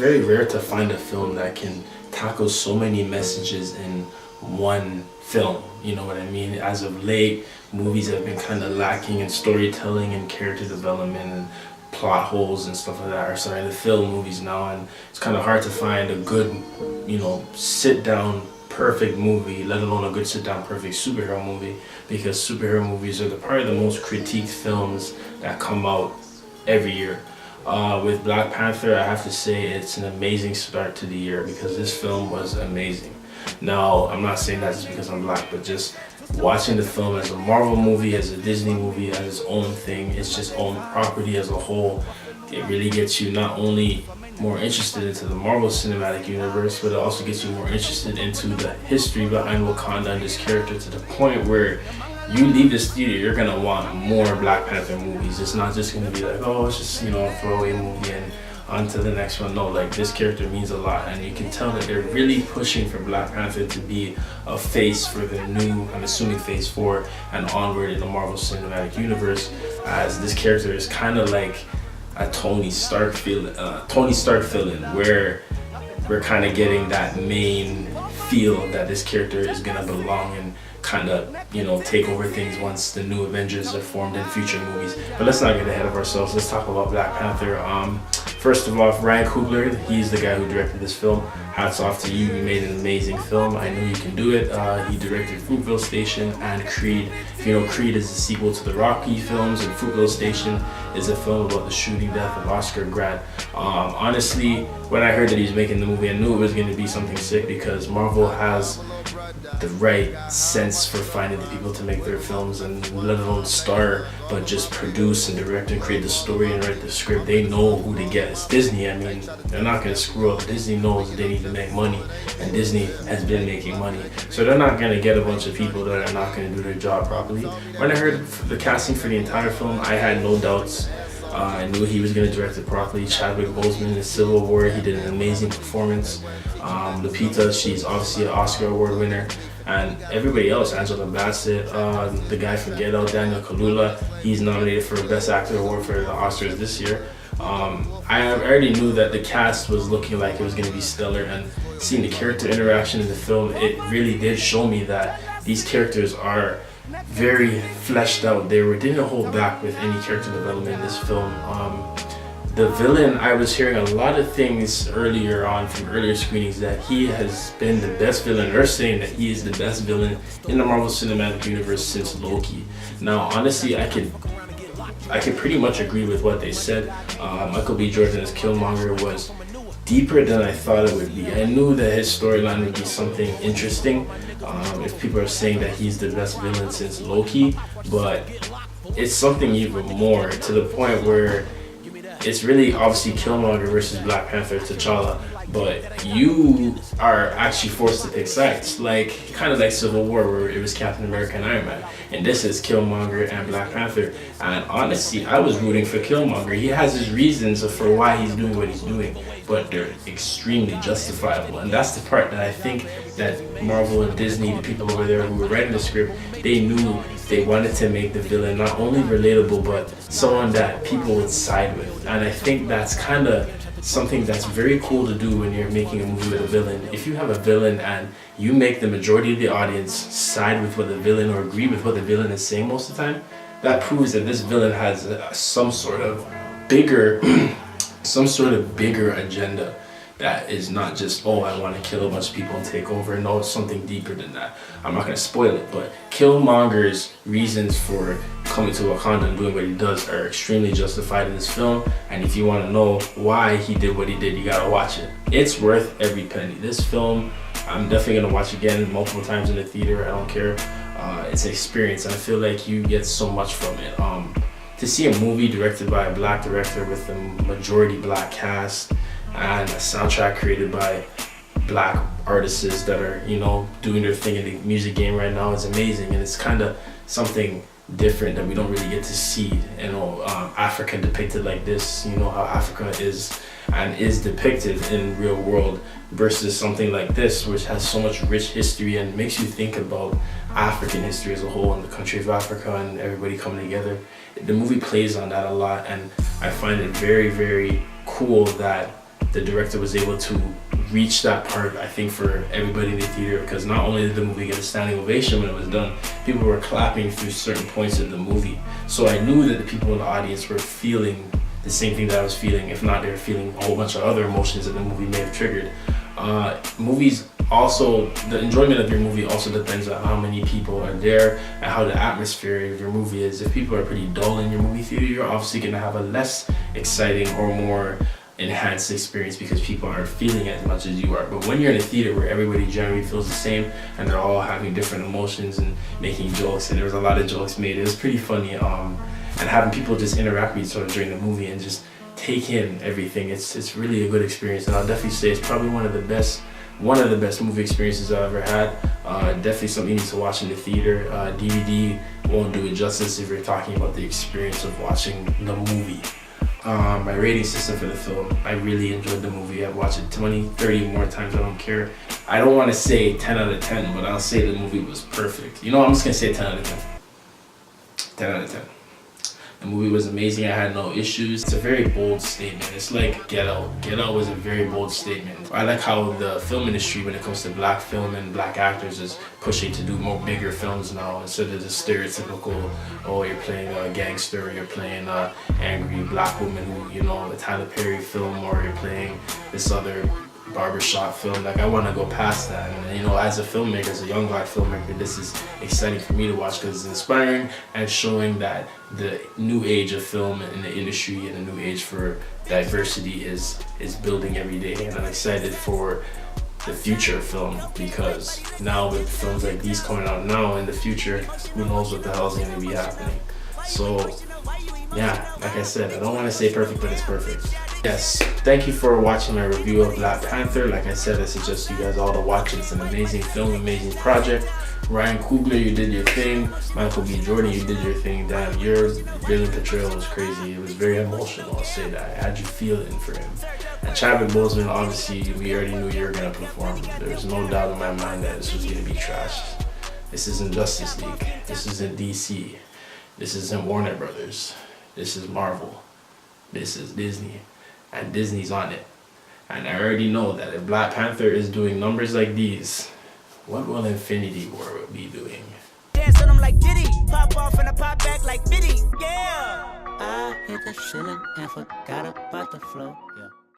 very rare to find a film that can tackle so many messages in one film. You know what I mean? As of late, movies have been kind of lacking in storytelling and character development and plot holes and stuff like that are starting to fill movies now, and it's kind of hard to find a good, sit down perfect movie, let alone a good sit down perfect superhero movie, because superhero movies are probably the most critiqued films that come out every year. With Black Panther, I have to say it's an amazing start to the year because this film was amazing. Now, I'm not saying that just because I'm black, but just watching the film as a Marvel movie, as a Disney movie, as its own thing, it's just own property as a whole. It really gets you not only more interested into the Marvel Cinematic Universe, but it also gets you more interested into the history behind Wakanda and this character, to the point where you leave this theater, you're gonna want more Black Panther movies. It's not just gonna be like, oh, it's just a throwaway movie and on to the next one. No, like, this character means a lot, and you can tell that they're really pushing for Black Panther to be a face for the new, I'm assuming phase 4 and onward in the Marvel Cinematic Universe, as this character is kind of like a Tony Stark villain, where we're kind of getting that main feel that this character is gonna belong and kind of take over things once the new Avengers are formed in future movies. But let's not get ahead of ourselves. Let's talk about Black Panther. First of all, Ryan Coogler, he's the guy who directed this film. Hats off to you. You made an amazing film. I know you can do it. He directed Fruitvale Station and Creed. If you know, Creed is the sequel to the Rocky films, and Fruitvale Station is a film about the shooting death of Oscar Grant. Honestly, when I heard that he was making the movie, I knew it was going to be something sick, because Marvel has the right sense for finding the people to make their films, and let alone star, but just produce and direct and create the story and write the script. They know who to get. It's Disney. I mean, they're not going to screw up. Disney knows they need to make money, and Disney has been making money, so they're not going to get a bunch of people that are not going to do their job properly. When I heard the casting for the entire film, I had no doubts. I knew he was going to direct it properly. Chadwick Boseman in Civil War, he did an amazing performance. Lupita, she's obviously an Oscar award winner. And everybody else, Angela Bassett, the guy from Get Out, Daniel Kaluuya, he's nominated for a Best Actor award for the Oscars this year. I already knew that the cast was looking like it was going to be stellar, and seeing the character interaction in the film, it really did show me that these characters are very fleshed out. They didn't hold back with any character development in this film. The villain, I was hearing a lot of things earlier on from earlier screenings that he has been the best villain, or saying that he is the best villain in the Marvel Cinematic Universe since Loki. Now, honestly, I could pretty much agree with what they said. Michael B. Jordan as Killmonger was deeper than I thought it would be. I knew that his storyline would be something interesting, if people are saying that he's the best villain since Loki, but it's something even more, to the point where it's really obviously Killmonger versus Black Panther, T'Challa, but you are actually forced to pick sides, kind of like Civil War, where it was Captain America and Iron Man, and this is Killmonger and Black Panther. And honestly, I was rooting for Killmonger. He has his reasons for why he's doing what he's doing, but they're extremely justifiable, and that's the part that I think that Marvel and Disney, the people over there who were writing the script, they knew they wanted to make the villain not only relatable, but someone that people would side with. And I think that's kind of something that's very cool to do when you're making a movie with a villain. If you have a villain and you make the majority of the audience side with what the villain, or agree with what the villain is saying most of the time, that proves that this villain has some sort of bigger agenda that is not just, oh, I want to kill a bunch of people and take over. No, it's something deeper than that. I'm not going to spoil it, but Killmonger's reasons for coming to Wakanda and doing what he does are extremely justified in this film. And if you want to know why he did what he did, you got to watch it. It's worth every penny. This film, I'm definitely going to watch again multiple times in the theater. I don't care. It's an experience, and I feel like you get so much from it. To see a movie directed by a black director with a majority black cast, and a soundtrack created by black artists that are, doing their thing in the music game right now, is amazing. And it's kind of something different that we don't really get to see, Africa depicted like this, how Africa is and is depicted in real world, versus something like this, which has so much rich history and makes you think about African history as a whole, and the country of Africa and everybody coming together. The movie plays on that a lot, and I find it very, very cool that the director was able to reach that part, I think, for everybody in the theater, because not only did the movie get a standing ovation when it was done, people were clapping through certain points of the movie. So I knew that the people in the audience were feeling the same thing that I was feeling. If not, they were feeling a whole bunch of other emotions that the movie may have triggered. Movies also, the enjoyment of your movie also depends on how many people are there and how the atmosphere of your movie is. If people are pretty dull in your movie theater, you're obviously going to have a less exciting or more enhanced experience because people aren't feeling as much as you are. But when you're in a theater where everybody generally feels the same and they're all having different emotions and making jokes, and there was a lot of jokes made, it was pretty funny. And having people just interact with each other during the movie and just take in everything, it's really a good experience. And I'll definitely say it's probably one of the best movie experiences I've ever had. Definitely something you need to watch in the theater. DVD won't do it justice if you're talking about the experience of watching the movie. My rating system for the film, I really enjoyed the movie. I've watched it 20, 30 more times, I don't care. I don't want to say 10 out of 10, but I'll say the movie was perfect. You know, I'm just going to say 10 out of 10. 10 out of 10. The movie was amazing. I had no issues. It's a very bold statement. It's like Get Out. Get Out was a very bold statement. I like how the film industry, when it comes to black film and black actors, is pushing to do more bigger films now instead of the stereotypical, oh, you're playing a gangster, or you're playing a angry black woman who, you know, a Tyler Perry film, or you're playing this other barbershop film. Like, I want to go past that, and you know, as a filmmaker, as a young black filmmaker, this is exciting for me to watch because it's inspiring and showing that the new age of film in the industry and the new age for diversity is building every day. And I'm excited for the future of film, because now with films like these coming out now in the future, who knows what the hell is going to be happening. So yeah, like I said, I don't want to say perfect, but it's perfect. Yes, thank you for watching my review of Black Panther. Like I said, I suggest you guys all to watch it. It's an amazing film, amazing project. Ryan Coogler, you did your thing. Michael B. Jordan, you did your thing. Damn, your villain portrayal was crazy. It was very emotional, I'll say that. I had you feeling for him. And Chadwick Boseman, obviously, we already knew you were going to perform. There was no doubt in my mind that this was going to be trash. This isn't Justice League. This isn't DC. This isn't Warner Brothers. This is Marvel. This is Disney. And Disney's on it. And I already know that if Black Panther is doing numbers like these, what will Infinity War be doing? Dance on them like Diddy, pop off and I pop back like Diddy, yeah. I hit the ceiling and forgot about the flow. Yeah.